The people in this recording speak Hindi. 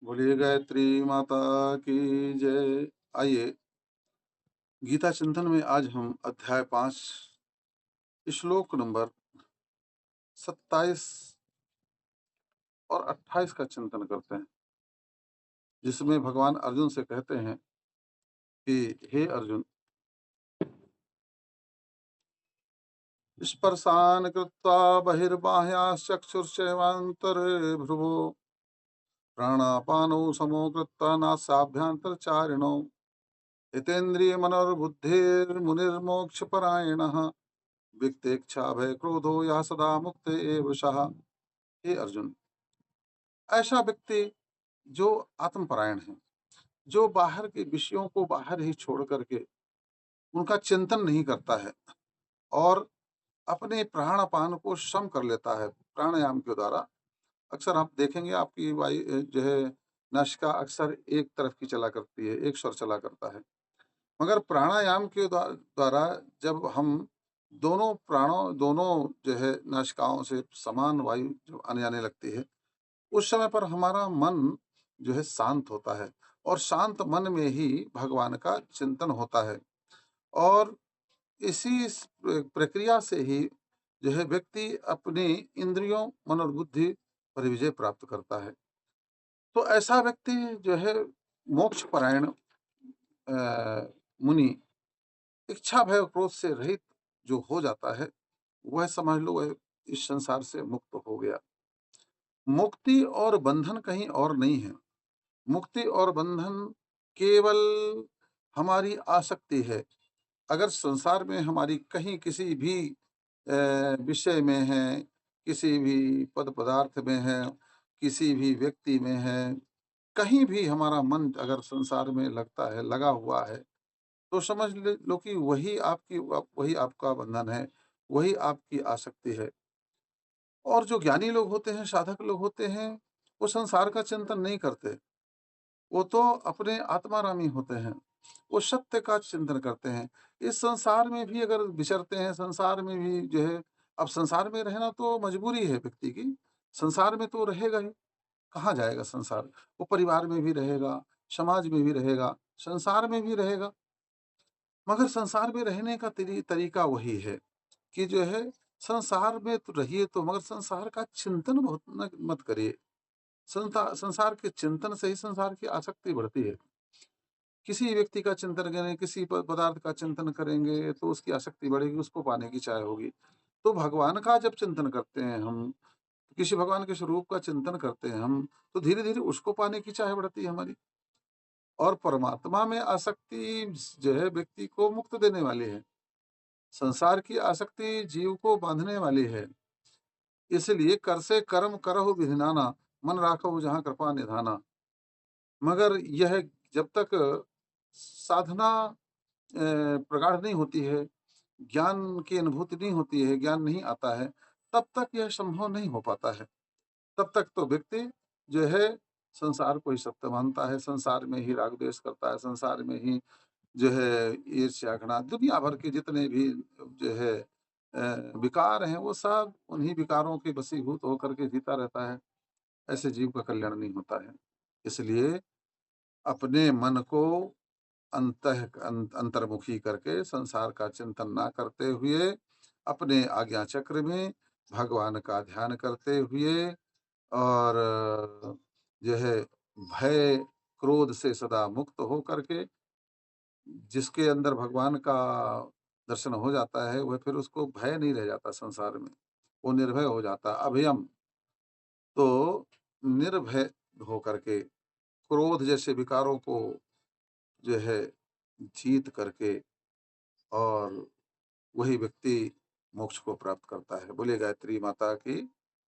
बोलिए गायत्री माता की जय। आइए, गीता चिंतन में आज हम अध्याय 5 श्लोक नंबर 27 और 28 का चिंतन करते हैं, जिसमें भगवान अर्जुन से कहते हैं कि हे अर्जुन, स्पर्शान कृत्वा बहिर्बाह्याश्चक्षुश्चैवान्तरे प्राणापानौ समो कृत्वा नासाभ्यन्तरचारिणौ हितेन्द्रिय मनोर्बुद्धिर्मुनिर्मोक्ष परायणः विक्तेच्छा भय क्रोधो यः सदा मुक्त एव सः। हे अर्जुन, ऐसा व्यक्ति जो आत्मपरायण है, जो बाहर के विषयों को बाहर ही छोड़ करके उनका चिंतन नहीं करता है और अपने प्राणापान को सम कर लेता है प्राणायाम के द्वारा। अक्सर आप देखेंगे आपकी वायु जो है नासिका अक्सर एक तरफ की चला करती है, एक स्वर चला करता है। मगर प्राणायाम के द्वारा जब हम दोनों जो है नासिकाओं से समान वायु जब आने जाने लगती है, उस समय पर हमारा मन जो है शांत होता है और शांत मन में ही भगवान का चिंतन होता है और इसी प्रक्रिया से ही जो है व्यक्ति अपनी इंद्रियों, मन और बुद्धि पर विजय प्राप्त करता है। तो ऐसा व्यक्ति जो है मोक्ष परायण मुनि इच्छा भय और क्रोध से रहित जो हो जाता है, वह समझ लो वह इस संसार से मुक्त हो गया। मुक्ति और बंधन कहीं और नहीं है। मुक्ति और बंधन केवल हमारी आसक्ति है। अगर संसार में हमारी कहीं किसी भी विषय में है, किसी भी पद पदार्थ में है, किसी भी व्यक्ति में है, कहीं भी हमारा मन अगर संसार में लगता है, लगा हुआ है, तो समझ ले लो कि वही आपका बंधन है, वही आपकी आसक्ति है। और जो ज्ञानी लोग होते हैं, साधक लोग होते हैं, वो संसार का चिंतन नहीं करते। वो तो अपने आत्मारामी होते हैं। वो सत्य का चिंतन करते हैं। इस संसार में भी अगर विचरते हैं, संसार में भी जो है अब संसार में रहना तो मजबूरी है व्यक्ति की। संसार में तो रहेगा ही, कहाँ जाएगा संसार? वो परिवार में भी रहेगा, समाज में भी रहेगा, संसार में भी रहेगा। मगर संसार में रहने का तरीका वही है कि जो है संसार में तो रहिए तो मगर संसार का चिंतन बहुत मत करिए। संसार के चिंतन से ही संसार की आसक्ति बढ़ती है। किसी व्यक्ति का चिंतन करें, किसी पदार्थ का चिंतन करेंगे तो उसकी आसक्ति बढ़ेगी, उसको पाने की चाह होगी। तो भगवान का जब चिंतन करते हैं हम, किसी भगवान के स्वरूप का चिंतन करते हैं हम, तो धीरे-धीरे उसको पाने की चाह बढ़ती है हमारी। और परमात्मा में आसक्ति जो है व्यक्ति को मुक्त देने वाली है। संसार की आसक्ति जीव को बांधने वाली है। इसलिए कर से कर्म करहु विधि नाना, मन राखहु जहाँ कृपा निधाना। मगर यह जब तक साधना प्रगाढ़ नहीं होती है, ज्ञान की अनुभूति नहीं होती है, ज्ञान नहीं आता है, तब तक यह संभव नहीं हो पाता है। तब तक तो व्यक्ति जो है संसार को ही सत्य मानता है, संसार में ही राग द्वेष करता है, संसार में ही जो है ईर्ष्या, घृणा, दुनिया भर के जितने भी जो है विकार हैं, वो सब उन्हीं विकारों के वशीभूत होकर के जीता रहता है। ऐसे जीव का कल्याण नहीं होता है। इसलिए अपने मन को अंतर्मुखी करके संसार का चिंतन ना करते हुए अपने आज्ञा चक्र में भगवान का ध्यान करते हुए और जो है भय क्रोध से सदा मुक्त हो करके जिसके अंदर भगवान का दर्शन हो जाता है वह फिर उसको भय नहीं रह जाता संसार में, वो निर्भय हो जाता अभयम। तो निर्भय होकर के क्रोध जैसे विकारों को जो है जीत करके और वही व्यक्ति मोक्ष को प्राप्त करता है। बोलिए गायत्री माता की